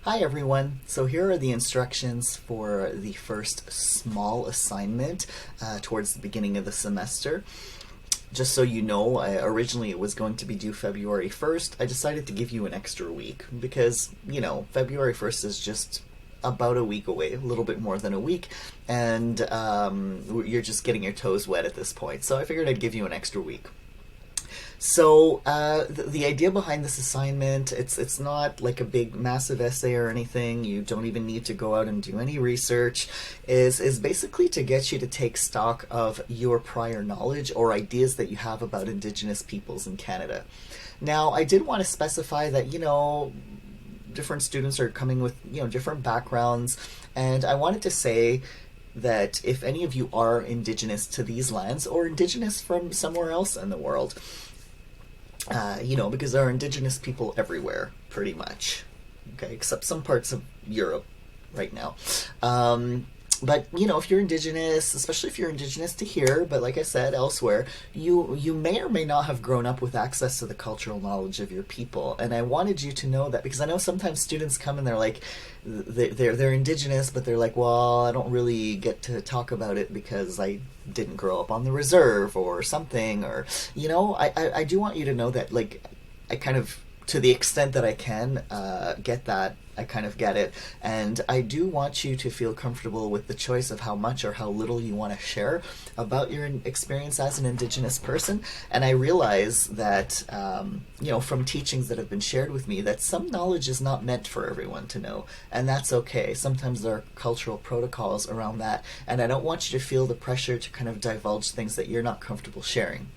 Hi everyone. So here are the instructions for the first small assignment towards the beginning of the semester. Just so you know, originally it was going to be due February 1st. I decided to give you an extra week because, February 1st is just about a week away, a little bit more than a week, and you're just getting your toes wet at this point. So I figured I'd give you an extra week. So the idea behind this assignment, it's not like a big massive essay or anything. You don't even need to go out and do any research. Is basically to get you to take stock of your prior knowledge or ideas that you have about Indigenous peoples in Canada. Now, I did want to specify that, different students are coming with, different backgrounds, and I wanted to say that if any of you are Indigenous to these lands or Indigenous from somewhere else in the world, because there are Indigenous people everywhere, pretty much. Okay, except some parts of Europe right now. But, if you're Indigenous, especially if you're Indigenous to here, but like I said, elsewhere, you may or may not have grown up with access to the cultural knowledge of your people. And I wanted you to know that, because I know sometimes students come and they're like, they're Indigenous, but they're like, well, I don't really get to talk about it because I didn't grow up on the reserve or something, or, I do want you to know that, like, I kind of, to the extent that I can, get that. I kind of get it. And I do want you to feel comfortable with the choice of how much or how little you want to share about your experience as an Indigenous person. And I realize that, from teachings that have been shared with me, that some knowledge is not meant for everyone to know. And that's okay. Sometimes there are cultural protocols around that. And I don't want you to feel the pressure to kind of divulge things that you're not comfortable sharing.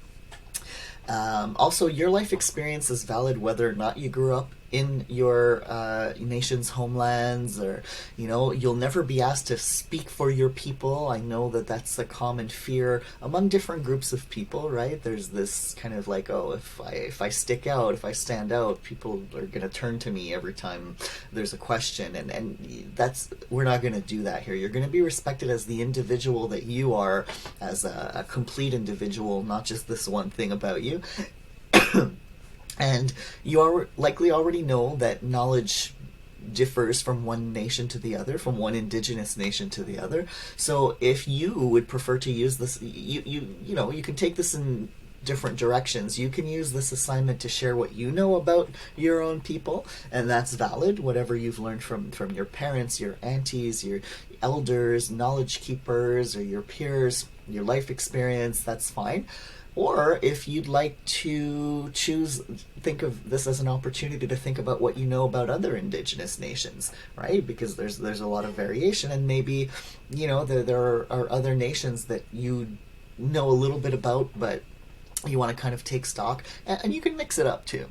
Also, your life experience is valid whether or not you grew up in your nation's homelands, or, you'll never be asked to speak for your people. I know that that's a common fear among different groups of people, right? There's this kind of like, oh, if I stick out, if I stand out, people are going to turn to me every time there's a question, and we're not going to do that here. You're going to be respected as the individual that you are, as a complete individual, not just this one thing about you. And you likely already know that knowledge differs from one nation to the other, from one Indigenous nation to the other. So if you would prefer to use this, you can take this in different directions. You can use this assignment to share what you know about your own people, and that's valid. Whatever you've learned from your parents, your aunties, your elders, knowledge keepers, or your peers, your life experience, that's fine. Or if you'd like to think of this as an opportunity to think about what you know about other Indigenous nations, right? Because there's a lot of variation, and maybe, there are other nations that you know a little bit about, but you want to kind of take stock, and you can mix it up too.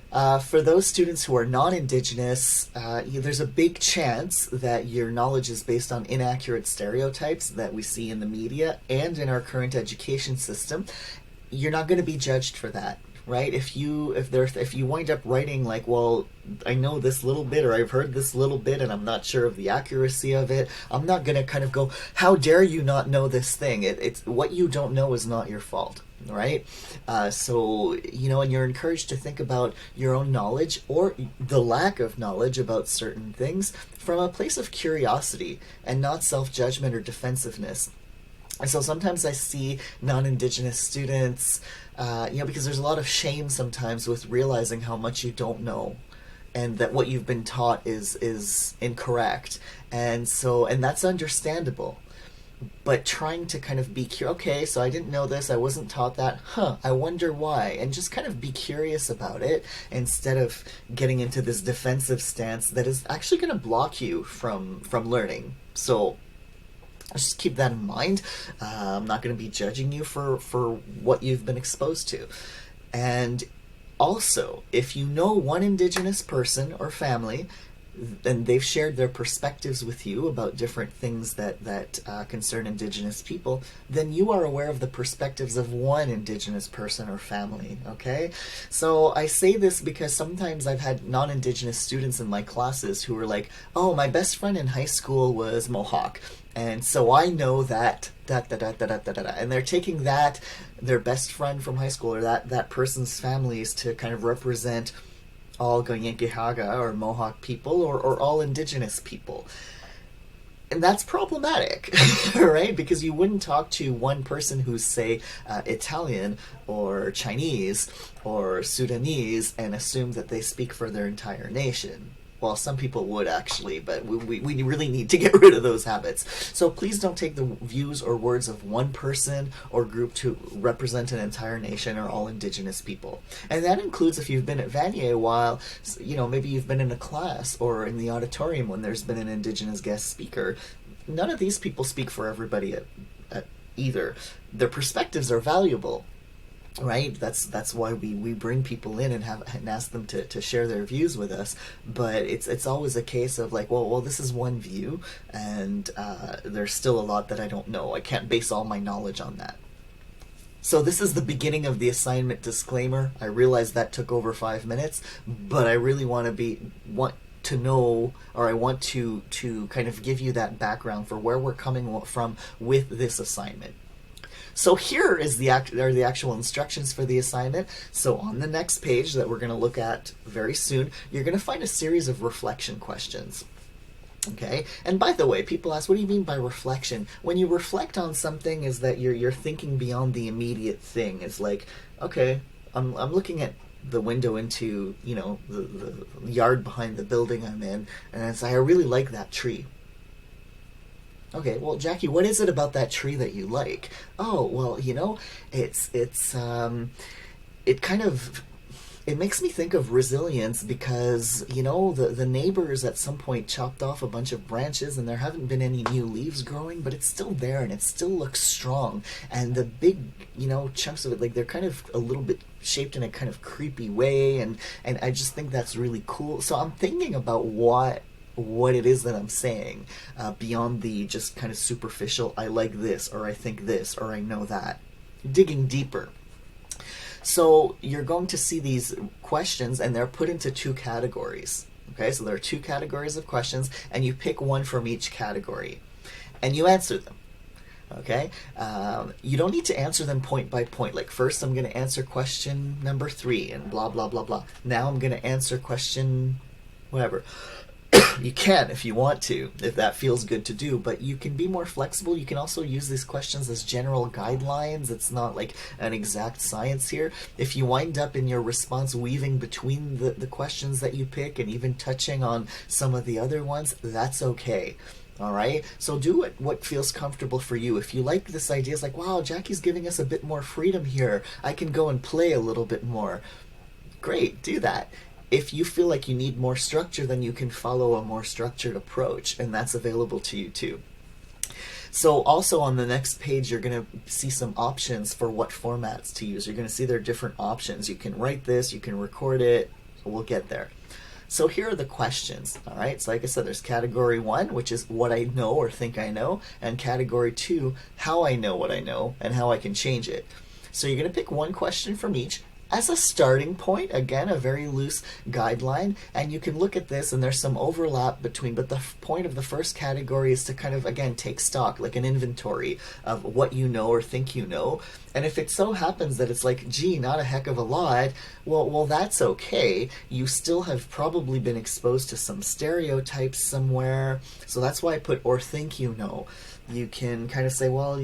For those students who are non-Indigenous, there's a big chance that your knowledge is based on inaccurate stereotypes that we see in the media and in our current education system. You're not going to be judged for that, right? If you wind up writing like, well, I know this little bit, or I've heard this little bit, and I'm not sure of the accuracy of it, I'm not going to kind of go, how dare you not know this thing? It's what you don't know is not your fault. Right? So, and you're encouraged to think about your own knowledge or the lack of knowledge about certain things from a place of curiosity and not self-judgment or defensiveness. And so sometimes I see non-Indigenous students, because there's a lot of shame sometimes with realizing how much you don't know, and that what you've been taught is incorrect. And that's understandable. But trying to kind of be okay, so I didn't know this, I wasn't taught that, I wonder why, and just kind of be curious about it instead of getting into this defensive stance that is actually going to block you from learning. So just keep that in mind. I'm not going to be judging you for what you've been exposed to. And also, if you know one Indigenous person or family, and they've shared their perspectives with you about different things that concern Indigenous people, then you are aware of the perspectives of one Indigenous person or family, okay? So I say this because sometimes I've had non-Indigenous students in my classes who were like, oh, my best friend in high school was Mohawk, and so I know that, and they're taking that, their best friend from high school, or that person's families, to kind of represent all Goyenkihaga or Mohawk people, or all indigenous people. And that's problematic, right? Because you wouldn't talk to one person who's, say, Italian or Chinese or Sudanese and assume that they speak for their entire nation. Well, some people would actually, but we really need to get rid of those habits. So please don't take the views or words of one person or group to represent an entire nation or all indigenous people. And that includes if you've been at Vanier a while, maybe you've been in a class or in the auditorium when there's been an indigenous guest speaker. None of these people speak for everybody at either. Their perspectives are valuable. Right, that's why we bring people in and ask them to share their views with us. But it's always a case of like, well, this is one view, and there's still a lot that I don't know. I can't base all my knowledge on that. So this is the beginning of the assignment disclaimer. I realize that took over 5 minutes, but I really want to know, or I want to kind of give you that background for where we're coming from with this assignment. So here is are the actual instructions for the assignment. So on the next page that we're going to look at very soon, you're going to find a series of reflection questions. Okay, and by the way, people ask, what do you mean by reflection? When you reflect on something, is that you're thinking beyond the immediate thing. It's like, okay, I'm looking at the window into the yard behind the building I'm in, and it's like, I really like that tree. Okay, well, Jackie, what is it about that tree that you like? Oh, well, it makes me think of resilience because, the neighbors at some point chopped off a bunch of branches and there haven't been any new leaves growing, but it's still there and it still looks strong. And the big, chunks of it, like, they're kind of a little bit shaped in a kind of creepy way, and I just think that's really cool. So I'm thinking about what it is that I'm saying, beyond the just kind of superficial, I like this, or I think this, or I know that. Digging deeper. So you're going to see these questions, and they're put into 2 categories. Okay, so there are 2 categories of questions, and you pick one from each category, and you answer them. Okay, you don't need to answer them point by point. Like, first I'm going to answer question number 3, and blah, blah, blah, blah. Now I'm going to answer question whatever. You can if you want to, if that feels good to do, but you can be more flexible. You can also use these questions as general guidelines. It's not like an exact science here. If you wind up in your response weaving between the questions that you pick and even touching on some of the other ones, that's okay. All right, so do what feels comfortable for you. If you like this idea, it's like, wow, Jackie's giving us a bit more freedom here. I can go and play a little bit more. Great, do that. If you feel like you need more structure, then you can follow a more structured approach, and that's available to you too. So also on the next page, you're going to see some options for what formats to use. You're going to see there are different options. You can write this, you can record it, so we'll get there. So here are the questions, all right? So like I said, there's category 1, which is what I know or think I know, and category 2, how I know what I know and how I can change it. So you're going to pick one question from each as a starting point, again, a very loose guideline, and you can look at this and there's some overlap between, but the point of the first category is to kind of, again, take stock, like an inventory of what you know or think you know. And if it so happens that it's like, gee, not a heck of a lot, well, that's okay. You still have probably been exposed to some stereotypes somewhere, so that's why I put or think you know. You can kind of say, well,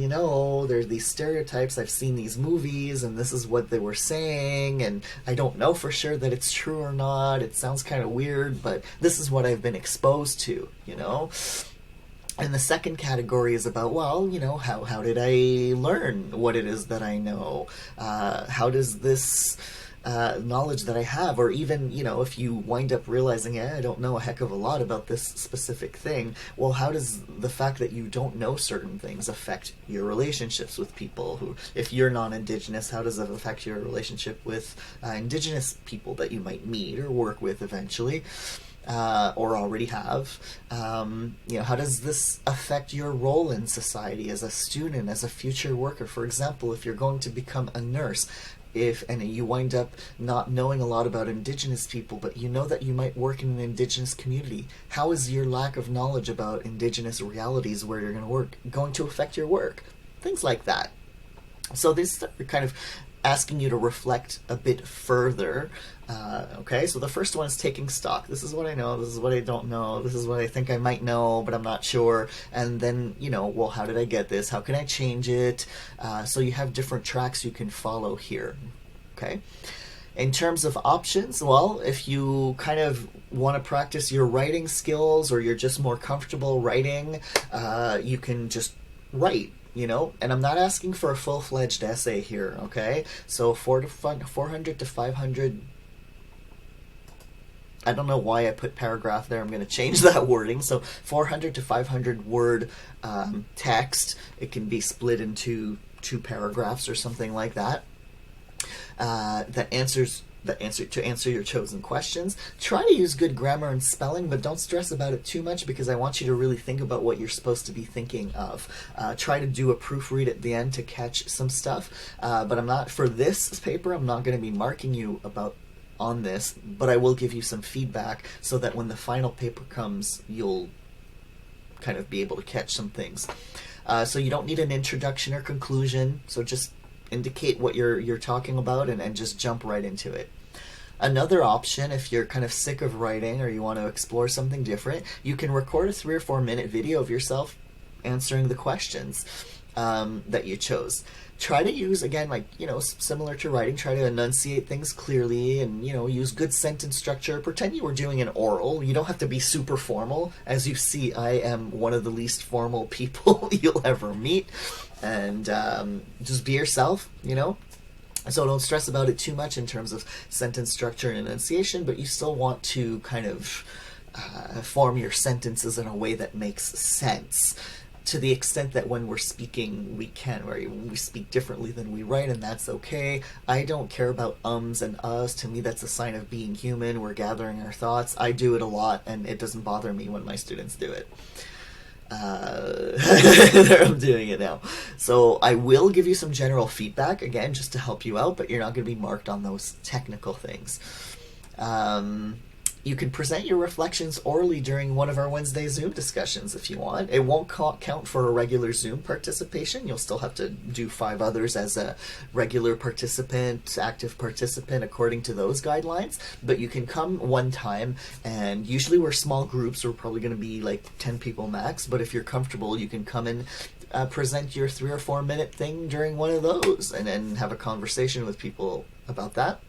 there's these stereotypes, I've seen these movies, and this is what they were saying, and I don't know for sure that it's true or not. It sounds kind of weird, but this is what I've been exposed to, And the second category is about, well, how did I learn what it is that I know? How does this knowledge that I have, or even, if you wind up realizing, I don't know a heck of a lot about this specific thing, well, how does the fact that you don't know certain things affect your relationships with people who, if you're non-Indigenous, how does it affect your relationship with Indigenous people that you might meet or work with eventually? Or already have. How does this affect your role in society as a student, as a future worker? For example, if you're going to become a nurse, and you wind up not knowing a lot about Indigenous people, but you know that you might work in an Indigenous community, how is your lack of knowledge about Indigenous realities where you're going to work going to affect your work? Things like that. So these are kind of asking you to reflect a bit further. Okay, so the first one is taking stock. This is what I know, this is what I don't know, this is what I think I might know, but I'm not sure. And then, well, how did I get this? How can I change it? So you have different tracks you can follow here. Okay. In terms of options, well, if you kind of want to practice your writing skills, or you're just more comfortable writing, you can just write. And I'm not asking for a full-fledged essay here, okay? So 400 to 500, I don't know why I put paragraph there. I'm going to change that wording. So 400 to 500 word text. It can be split into 2 paragraphs or something like that. To answer your chosen questions. Try to use good grammar and spelling, but don't stress about it too much, because I want you to really think about what you're supposed to be thinking of. Try to do a proofread at the end to catch some stuff, but for this paper, I'm not going to be marking you on this, but I will give you some feedback so that when the final paper comes, you'll kind of be able to catch some things. So you don't need an introduction or conclusion, so just indicate what you're talking about and just jump right into it. Another option, if you're kind of sick of writing or you want to explore something different, you can record a 3 or 4 minute video of yourself answering the questions that you chose. Try to use, again, similar to writing, try to enunciate things clearly and, use good sentence structure. Pretend you were doing an oral. You don't have to be super formal. As you see, I am one of the least formal people you'll ever meet. And just be yourself, So don't stress about it too much in terms of sentence structure and enunciation, but you still want to kind of form your sentences in a way that makes sense, to the extent that when we're speaking, we speak differently than we write, and that's okay. I don't care about ums and uhs. To me, that's a sign of being human. We're gathering our thoughts. I do it a lot, and it doesn't bother me when my students do it. I'm doing it now. So I will give you some general feedback, again, just to help you out, but you're not going to be marked on those technical things. You can present your reflections orally during one of our Wednesday Zoom discussions if you want. It won't count for a regular Zoom participation. You'll still have to do 5 others as a regular participant, active participant, according to those guidelines. But you can come one time, and usually we're small groups. We're probably going to be like 10 people max. But if you're comfortable, you can come and present your 3 or 4 minute thing during one of those, and then have a conversation with people about that.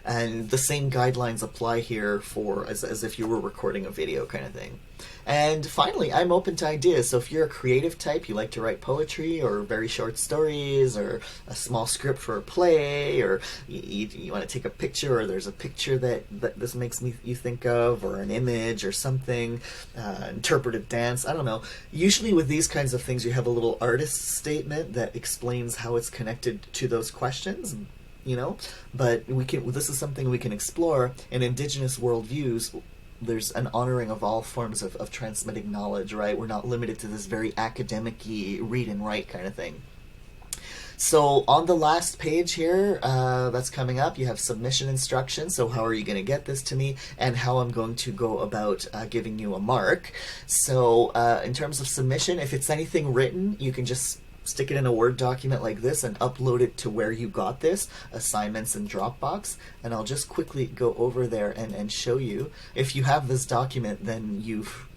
And the same guidelines apply here as if you were recording a video kind of thing. And finally, I'm open to ideas. So if you're a creative type, you like to write poetry or very short stories or a small script for a play, or you want to take a picture, or there's a picture that this makes you think of, or an image or something, interpretive dance, I don't know. Usually with these kinds of things, you have a little artist statement that explains how it's connected to those questions. But this is something we can explore. In Indigenous worldviews, there's an honoring of all forms of transmitting knowledge, right? We're not limited to this very academic-y read and write kind of thing. So on the last page here, that's coming up, you have submission instructions. So how are you going to get this to me, and how I'm going to go about giving you a mark. So in terms of submission, if it's anything written, you can just stick it in a Word document like this and upload it to where you got this, Assignments in Dropbox. And I'll just quickly go over there and show you. If you have this document, then you've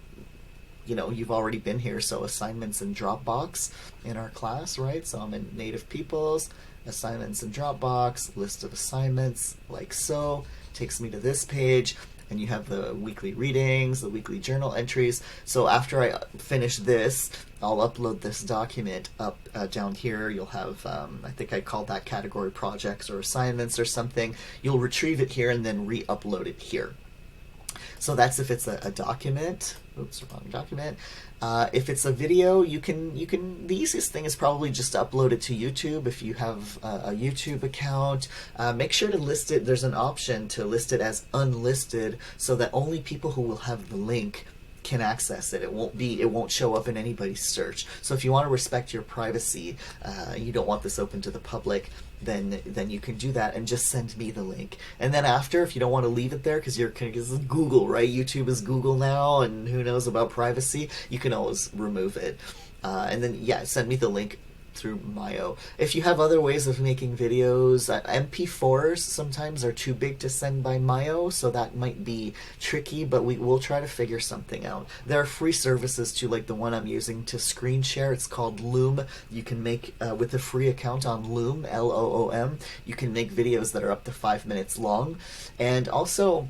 already been here. So Assignments in Dropbox in our class, right? So I'm in Native Peoples, Assignments in Dropbox, list of assignments, like so. Takes me to this page. And you have the weekly readings, the weekly journal entries. So after I finish this, I'll upload this document up down here. You'll have, I think I called that category projects or assignments or something. You'll retrieve it here and then re-upload it here. So that's if it's a document. Oops, wrong document. If it's a video, you can. The easiest thing is probably just to upload it to YouTube. If you have a YouTube account, make sure to list it. There's an option to list it as unlisted, so that only people who will have the link can access it. It won't show up in anybody's search. So if you want to respect your privacy, you don't want this open to the public, then you can do that and just send me the link. And then after, if you don't want to leave it there because this is Google, right? YouTube is Google now, and who knows about privacy, you can always remove it. And then, yeah, send me the link through Mayo. If you have other ways of making videos, MP4s sometimes are too big to send by Mayo, so that might be tricky, but will try to figure something out. There are free services too, like the one I'm using to screen share. It's called Loom. You can make, with a free account on Loom, Loom, you can make videos that are up to 5 minutes long. And also,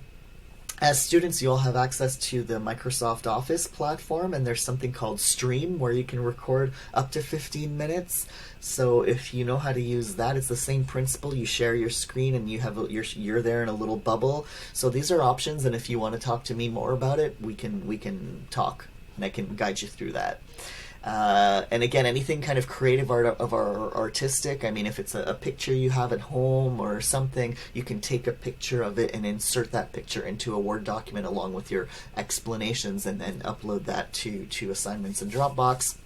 as students, you all have access to the Microsoft Office platform, and there's something called Stream where you can record up to 15 minutes. So if you know how to use that, it's the same principle. You share your screen and you're there in a little bubble. So these are options, and if you want to talk to me more about it, we can talk, and I can guide you through that. And again, anything kind of creative art of our artistic, I mean, if it's a picture you have at home or something, you can take a picture of it and insert that picture into a Word document along with your explanations and then upload that to assignments in Dropbox.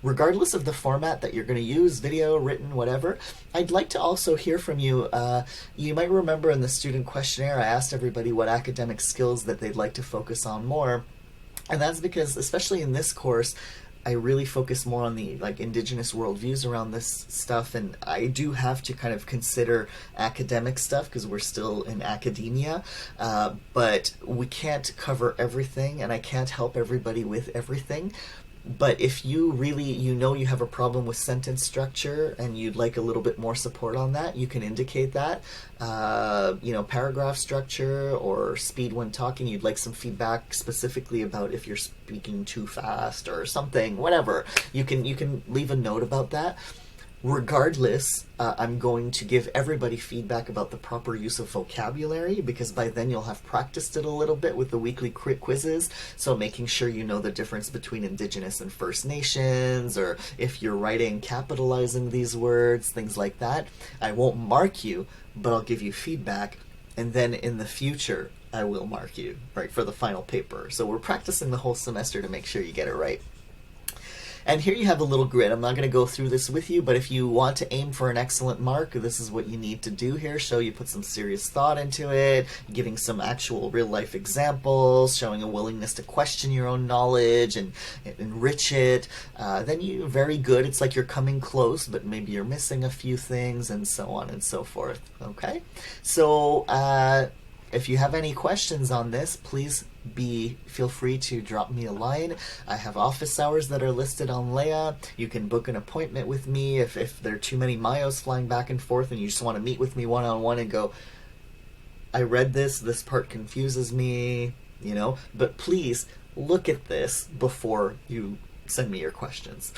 Regardless of the format that you're going to use, video, written, whatever, I'd like to also hear from you. You might remember in the student questionnaire, I asked everybody what academic skills that they'd like to focus on more. And that's because, especially in this course, I really focus more on the indigenous worldviews around this stuff, and I do have to kind of consider academic stuff because we're still in academia, but we can't cover everything, and I can't help everybody with everything. But if you really, you have a problem with sentence structure and you'd like a little bit more support on that, you can indicate that. Paragraph structure or speed when talking, you'd like some feedback specifically about if you're speaking too fast or something, whatever. You can leave a note about that. Regardless, I'm going to give everybody feedback about the proper use of vocabulary, because by then you'll have practiced it a little bit with the weekly quizzes, so making sure you know the difference between Indigenous and First Nations, or if you're writing capitalizing these words, things like that. I won't mark you, but I'll give you feedback, and then in the future, I will mark you, right, for the final paper. So we're practicing the whole semester to make sure you get it right. And here you have a little grid. I'm not going to go through this with you, but if you want to aim for an excellent mark, this is what you need to do here. Show you put some serious thought into it, giving some actual real-life examples, showing a willingness to question your own knowledge and enrich it. Then you're very good. It's like you're coming close, but maybe you're missing a few things, and so on and so forth. Okay? So, if you have any questions on this, please feel free to drop me a line. I have office hours that are listed on Leia. You can book an appointment with me if there are too many Mayos flying back and forth and you just want to meet with me one-on-one and go, I read this part confuses me, but please look at this before you send me your questions.